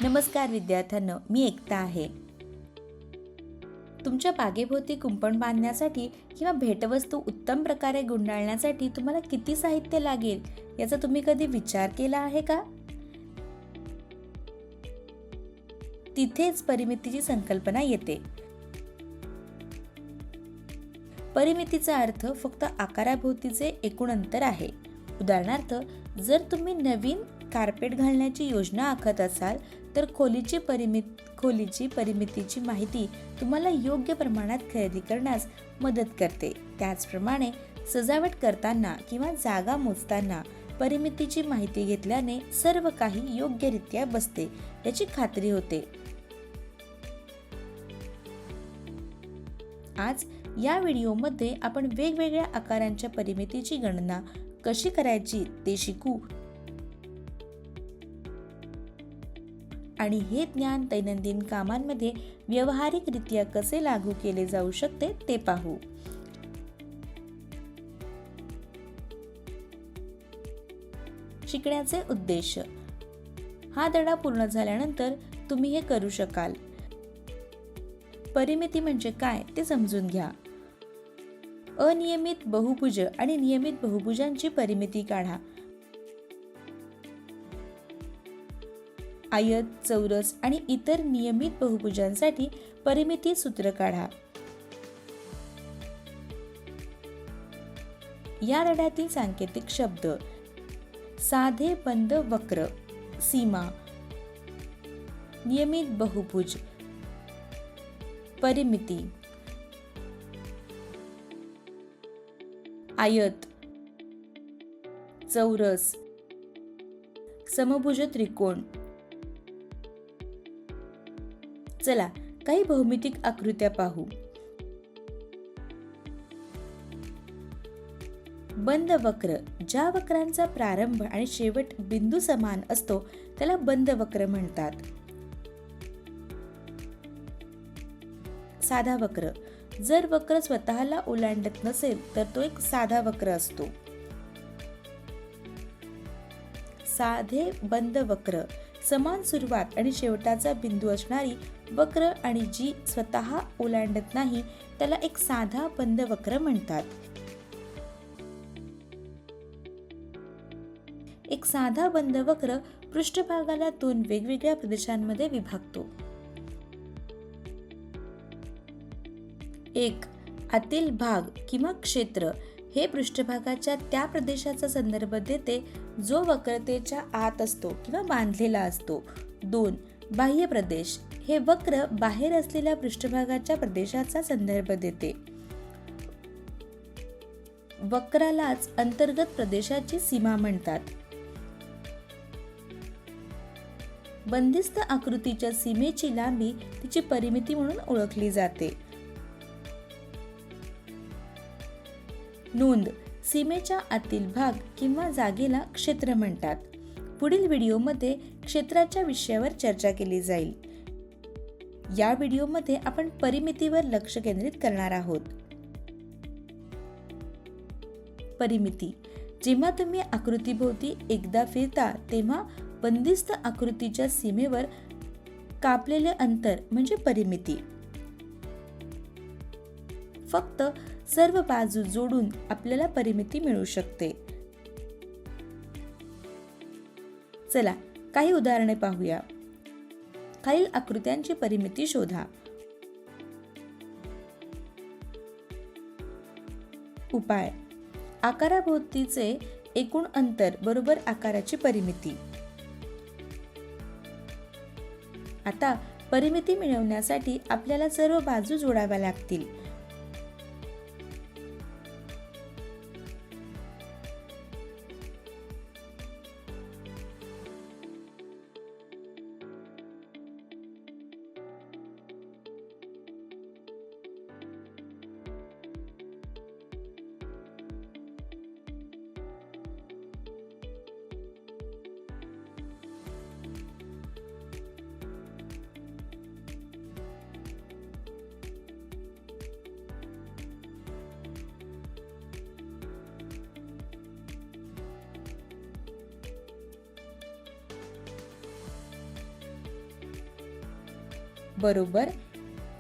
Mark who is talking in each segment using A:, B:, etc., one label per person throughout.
A: नमस्कार विद्यार्थ्यांनो, मी एकता आहे. तुमच्या बागेभोवती कुंपण बांधण्यासाठी किंवा भेटवस्तू उत्तम प्रकारे गुंडाळण्यासाठी तुम्हाला किती साहित्य लागेल याचा तुम्ही कधी विचार केला आहे का? तिथेच परिमितीची संकल्पना येते. परिमितीचा अर्थ फक्त आकाराभोवतीचे एकूण अंतर आहे. उदाहरणार्थ, जर तुम्ही नवीन कार्पेट घालण्याची योजना आखत असाल तर खोलीची परिमितीची माहिती तुम्हाला योग्य प्रमाणात खरेदी करण्यास मदत करते. त्याचप्रमाणे सजावट करताना किंवा जागा मोजताना परिमितीची माहिती घेतल्याने सर्व काही योग्यरित्या बसते याची खात्री होते. आज या व्हिडिओमध्ये आपण वेगवेगळ्या आकारांच्या परिमितीची गणना कशी करायची ते शिकू आणि हे ज्ञान दैनंदिन कामांमध्ये व्यावहारिकरित्या कसे लागू केले जाऊ शकते ते पाहू. शिकण्याचे उद्देश. हा धडा पूर्ण झाल्यानंतर तुम्ही हे करू शकाल. परिमिती म्हणजे काय ते समजून घ्या. अनियमित बहुभुज आणि नियमित बहुभुजांची परिमिती काढा. आयत, चौरस आणि इतर नियमित बहुभुजांसाठी परिमिती सूत्र काढा. या धड्यातील सांकेतिक शब्द: साधे बंद वक्र, सीमा, नियमित बहुभुज, परिमिती, आयत, चौरस, समभुज त्रिकोण. चला काही भौमितिक आकृत्या पाहू. बंद वक्र. ज्या वक्रांचा प्रारंभ आणि शेवट बिंदू समान असतो त्याला बंद वक्र म्हणतात. साधा वक्र. जर वक्र स्वतःला ओलांडत नसेल तर तो एक साधा वक्र असतो. साधे बंद वक्र. समान सुरुवात आणि शेवटाचा बिंदू असणारी वक्र आणि जी स्वतः ओलांडत नाही त्याला एक साधा बंद वक्र म्हणतात. एक साधा बंद वक्र पृष्ठभागाला दोन वेगवेगळ्या प्रदेशांमध्ये विभागतो. 1. आतील भाग किंवा क्षेत्र. हे पृष्ठभागाच्या त्या प्रदेशाचा संदर्भ देते जो वक्रतेच्या आत असतो किंवा बांधलेला असतो. 2. बाह्य प्रदेश. हे वक्र बाहेर असलेल्या पृष्ठभागाच्या प्रदेशाचा संदर्भ देते. वक्रालाच अंतर्गत प्रदेशाची सीमा म्हणतात. बंदिस्त आकृतीच्या सीमेची लांबी तिची परिमिती म्हणून ओळखली जाते. नोंद. सीमेच्या आतील भाग किंवा जागेला क्षेत्र म्हणतात. पुढील व्हिडिओमध्ये क्षेत्राच्या विषयावर चर्चा केली जाईल. या व्हिडिओमध्ये आपण परिमितीवर लक्ष केंद्रित करणार आहोत. परिमिती. जेव्हा तुम्ही आकृतीभोवती एकदा फिरता तेव्हा बंदिस्त आकृतीच्या सीमेवर कापलेले अंतर म्हणजे परिमिती. फक्त सर्व बाजू जोडून आपल्याला परिमिती मिळू शकते. चला काही उदाहरणे पाहूया. खालील आकृत्यांची परिमिती शोधा. उपाय. आकाराभोवतीचे एकूण अंतर बरोबर आकाराची परिमिती. आता परिमिती मिळवण्यासाठी आपल्याला सर्व बाजू जोडाव्या लागतील. बरोबर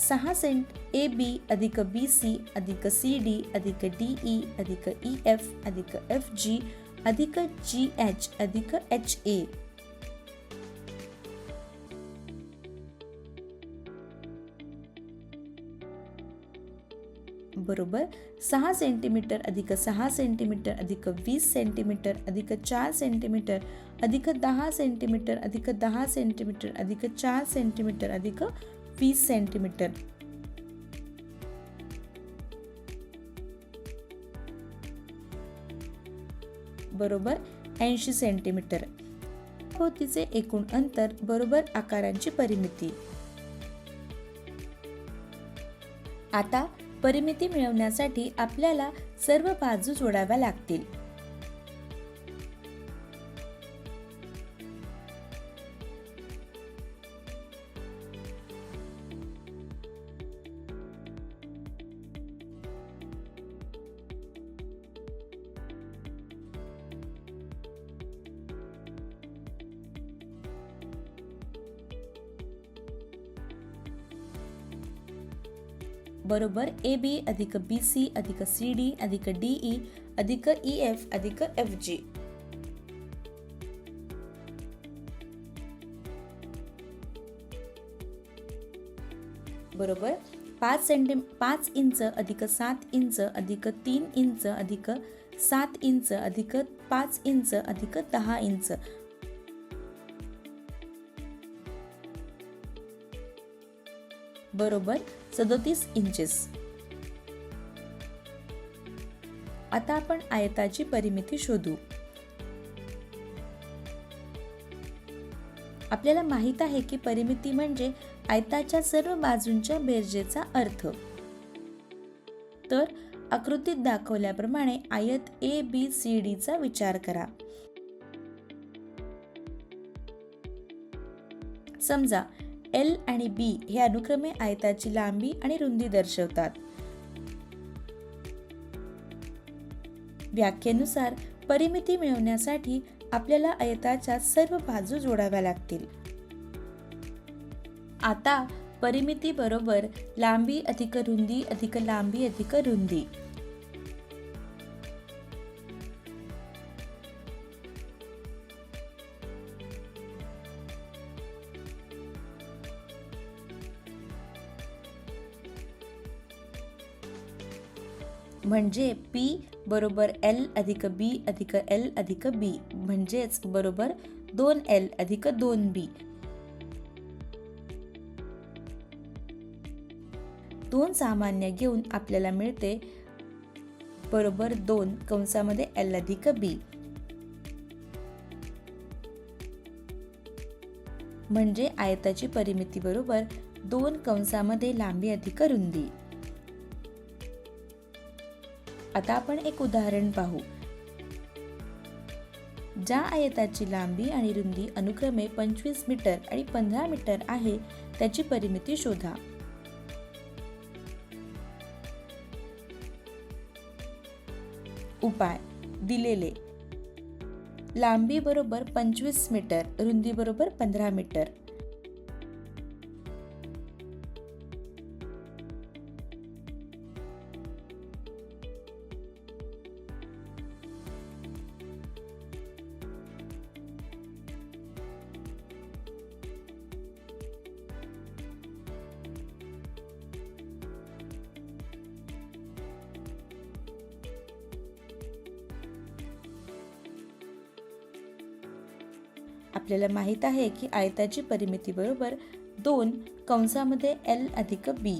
A: 6 सेंट ए बी अधिक बी सी अधिक सी डी अधिक डी ई अधिक ई एफ अधिक एफ जी अधिक जी एच अधिक एच ए. बरोबर 6 सेंटीमीटर अधिक 6 सेंटीमीटर अधिक 20 सेंटीमीटर अधिक 4 सेंटीमीटर अधिक 10 सेंटीमीटर अधिक 10 सेंटीमीटर अधिक 4 सेंटीमीटर अधिक 20 सेंटीमीटर. बरोबर 80 सेंटीमीटर. भोवतीचे एकूण अंतर बरोबर आकारांची परिमिती. आता परिमिती मिळवण्यासाठी आपल्याला सर्व बाजू जोडाव्या लागतील. बरोबर ए बी अधिक बी सी अधिक सी डी अधिक डी ई अधिक ई एफ अधिक एफ जी. बरोबर 5 इंच अधिक 7 इंच अधिक 3 इंच अधिक 7 इंच अधिक 5 इंच अधिक 10 इंच. बरोबर 37 इंचेस. आता आपण आयताची परिमिती शोधू. आपल्याला माहित आहे की परिमिती म्हणजे आयताच्या सर्व बाजूंच्या बेरजेचा अर्थ. तर आकृतीत दाखवल्याप्रमाणे आयत ए बी सी डी चा विचार करा. समजा एल आणि बी हे अनुक्रमे आयताची लांबी आणि रुंदी दर्शवतात. व्याख्येनुसार परिमिती मिळवण्यासाठी आपल्याला आयताच्या सर्व बाजू जोडाव्या लागतील. आता परिमिती बरोबर लांबी अधिक रुंदी अधिक लांबी अधिक रुंदी. म्हणजे P बरोबर L अधिक B अधिक L अधिक B म्हणजेच बरोबर 2L अधिक 2B. 2 सामान्य घेऊन आपल्याला मिळते बरोबर 2 कंसामध्ये L अधिक B. म्हणजे आयताची परिमिती बरोबर 2 कंसामध्ये लांबी अधिक रुंदी. आता आपण एक उदाहरण पाहू. ज्या आयताची लांबी आणि रुंदी अनुक्रमे 25 मीटर आणि 15 मीटर आहे त्याची परिमिती शोधा. उपाय दिलेले. लांबी बरोबर 25 मीटर, रुंदी बरोबर 15 मीटर. आपल्याला माहित आहे की आयताची परिमिती बरोबर 2 कंसामध्ये L अधिक B.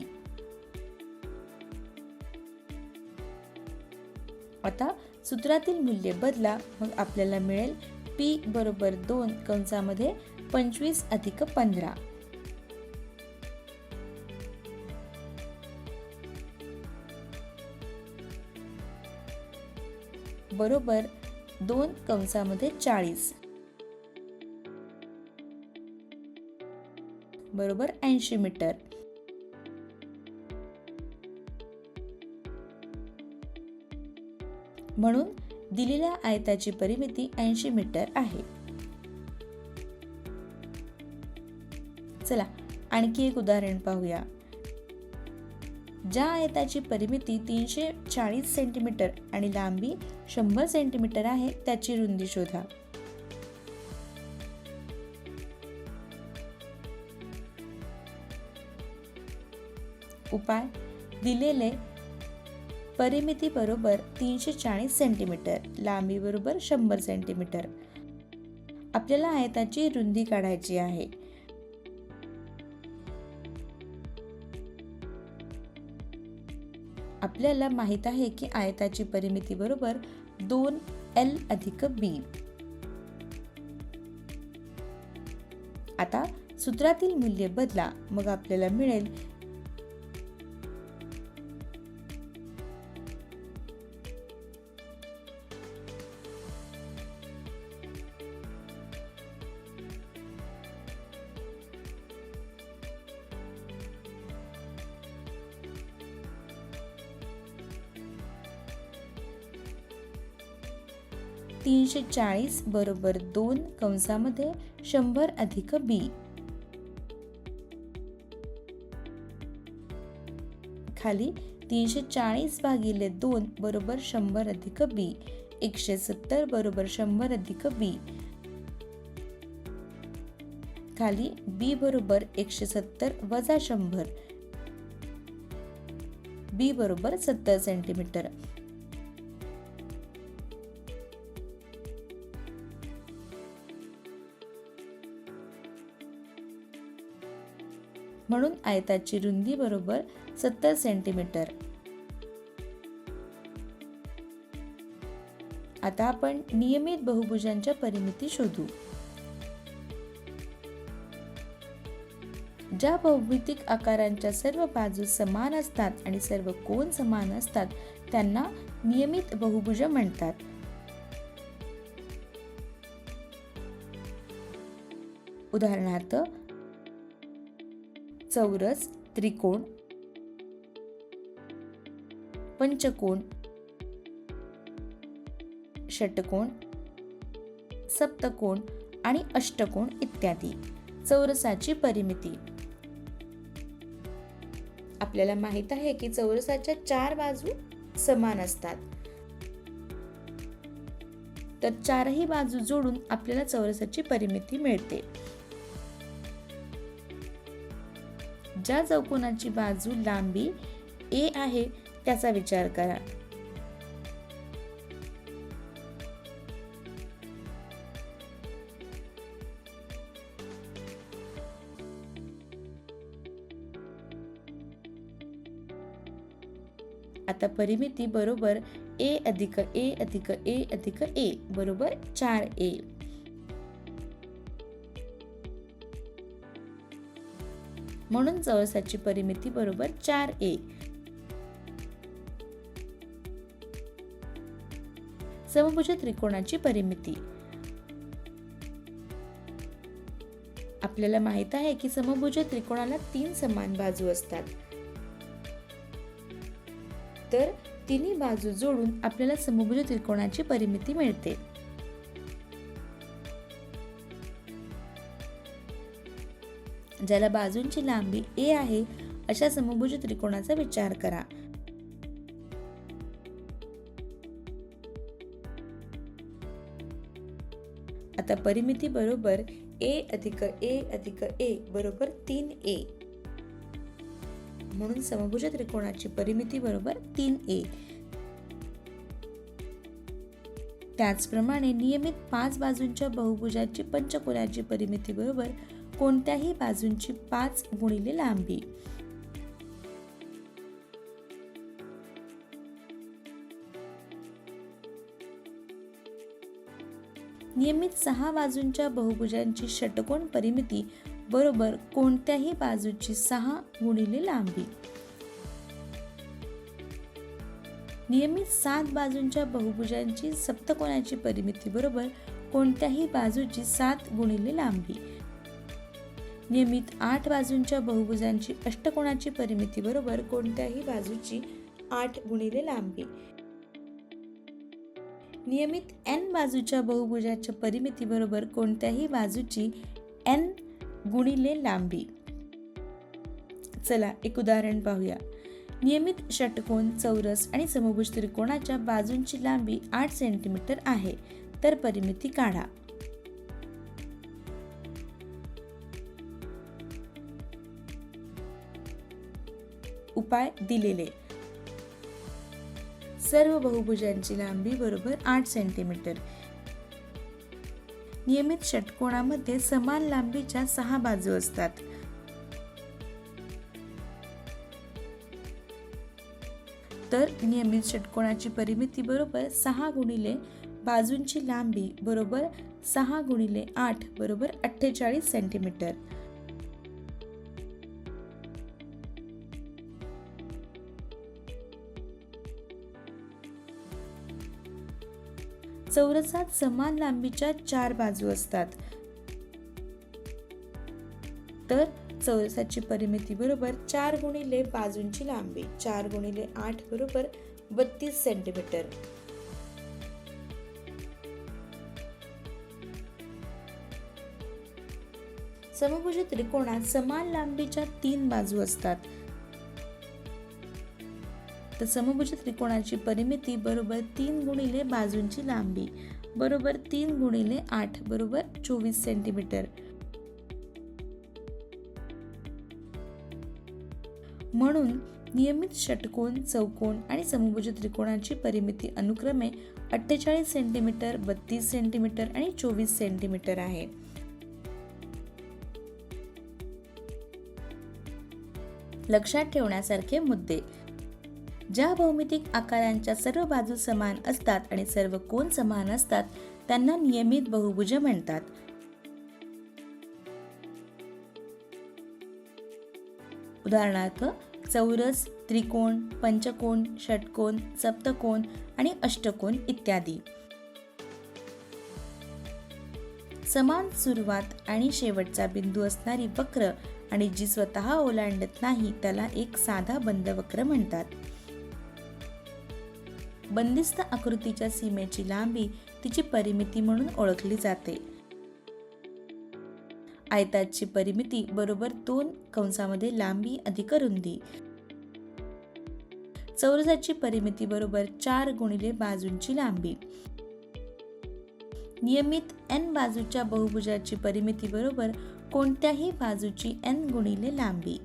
A: आता सूत्रातील मूल्य बदला, मग आपल्याला मिळेल P बरोबर 2 कंसामध्ये 25 अधिक 15. बरोबर 2 कंसामध्ये 40 बरोबर 80 मीटर. म्हणून दिलेल्या आयताची परिमिती 80 मीटर आहे. चला आणखी एक उदाहरण पाहूया. ज्या आयताची परिमिती 340 सेंटीमीटर आणि लांबी 100 सेंटीमीटर आहे त्याची रुंदी शोधा. उपाय: दिलेले परिमिती बरोबर 340 सेंटीमीटर, लांबी बरोबर 100 सेंटीमीटर. आपल्याला आयताची रुंदी काढायची आहे. आपल्याला माहित आहे की आयताची परिमिती बरोबर 2L अधिक B. आता सूत्रातील मूल्य बदला, मग आपल्याला मिळेल (340 बरोबर 2 कंसामध्ये 100 अधिक B). खाली 340 भागिले 2 बरोबर 100 अधिक B. 170 बरोबर 100 अधिक B. खाली B बरोबर 170 वजा 100. B बरोबर 70 सेंटीमीटर. म्हणून आयताची रुंदी बरोबर 70 सेंटीमीटर. आता आपण नियमित बहुभुजांच्या परिमिती शोधू. ज्या भौमितिक आकारांच्या सर्व बाजू समान असतात आणि सर्व कोन समान असतात त्यांना नियमित बहुभुज म्हणतात. उदाहरणार्थ चौरस, त्रिकोण, पंचकोन, षटकोन, सप्तकोन आणि अष्टकोन इत्यादी. चौरसाची परिमिती. आपल्याला माहित आहे की चौरसाच्या 4 बाजू समान असतात, तर 4ही बाजू जोडून आपल्याला चौरसाची परिमिती मिळते. ज्या चौकोनाची बाजू लांबी A आहे त्याचा विचार करा. आता परिमिती बरोबर A अधिक A अधिक A अधिक A बरोबर 4A. म्हणून चौरसाची परिमिती बरोबर 4A. समभुज त्रिकोणाची परिमिती. आपल्याला माहित आहे की समभुज त्रिकोणाला 3 समान बाजू असतात, तर तिन्ही बाजू जोडून आपल्याला समभुज त्रिकोणाची परिमिती मिळते. ज्याला बाजूंची लांबी A आहे अशा समभुज त्रिकोणाचा विचार करा. आता परिमिती बरोबर A अधिक A अधिक A बरोबर 3A. म्हणून समभुज त्रिकोणाची परिमिती बरोबर 3A. त्याचप्रमाणे नियमित 5 बाजूंच्या बहुभुजाची पंचकोनाची परिमिती बरोबर कोणत्याही बाजूंची 5 गुणिले लांबी. नियमित 6 बाजूंच्या बहुभुजांची षटकोन परिमिती बरोबर कोणत्याही बाजूची 6 गुणिले लांबी. नियमित 7 बाजूंच्या बहुभुजांची सप्तकोनाची परिमिती बरोबर कोणत्याही बाजूची 7 गुणिले लांबी. नियमित 8 बाजूंच्या बहुभुजांची अष्टकोनाची परिमिती बरोबर कोणत्याही बाजूची 8 गुणिले लांबी. नियमित n बाजूच्या बहुभुजाच्या परिमिती बरोबर कोणत्याही बाजूची n गुणिले लांबी. चला एक उदाहरण पाहूया. नियमित षटकोन, चौरस आणि समभुज त्रिकोणाच्या बाजूंची लांबी 8 सेंटीमीटर आहे, तर परिमिती काढा. उपाय दिलेले. सर्व बहुभुजांची लांबी बरोबर 8 सेंटीमीटर. नियमित षटकोनामध्ये समान लांबीच्या 6 बाजू असतात. तर नियमित षटकोनाची परिमिती बरोबर 6 गुणिले बाजूंची लांबी बरोबर 6 गुणिले 8 बरोबर 48 सेंटीमीटर. चौरसात समान लांबीच्या 4 बाजू असतात. तर चौरसाची परिमिती बरोबर 4 गुणिले बाजूंची लांबी 4 गुणिले 8 बरोबर 32 सेंटीमीटर. समभुज त्रिकोणात समान लांबीच्या 3 बाजू असतात. तर समभुज त्रिकोणाची परिमिती बरोबर 3 गुणिले बाजूंची लांबी बरोबर 3 गुणिले 8 बरोबर 24 सेंटीमीटर. म्हणून नियमित षटकोन, चौकोन आणि समभुज त्रिकोणाची परिमिती अनुक्रमे 48 सेंटीमीटर, 32 सेंटीमीटर आणि 24 सेंटीमीटर आहे. लक्षात ठेवण्यासारखे मुद्दे. ज्या भौमितिक आकारांच्या सर्व बाजू समान असतात आणि सर्व कोन समान असतात त्यांना नियमित बहुभुज म्हणतात. उदाहरणार्थ चौरस, त्रिकोण, पंचकोन, षटकोन, सप्तकोन आणि अष्टकोन इत्यादी. समान सुरुवात आणि शेवटचा बिंदू असणारी वक्र आणि जी स्वतः ओलांडत नाही त्याला एक साधा बंद वक्र म्हणतात. बंदिस्त आकृतीच्या सीमेची लांबी तिची परिमिती म्हणून ओळखली जाते. आयताची परिमिती बरोबर 2 कंसामध्ये लांबी अधिक रुंदी. चौरसाची परिमिती बरोबर 4 गुणिले बाजूंची लांबी. नियमित n बाजूच्या बहुभुजाची परिमिती बरोबर कोणत्याही बाजूची n गुणिले लांबी.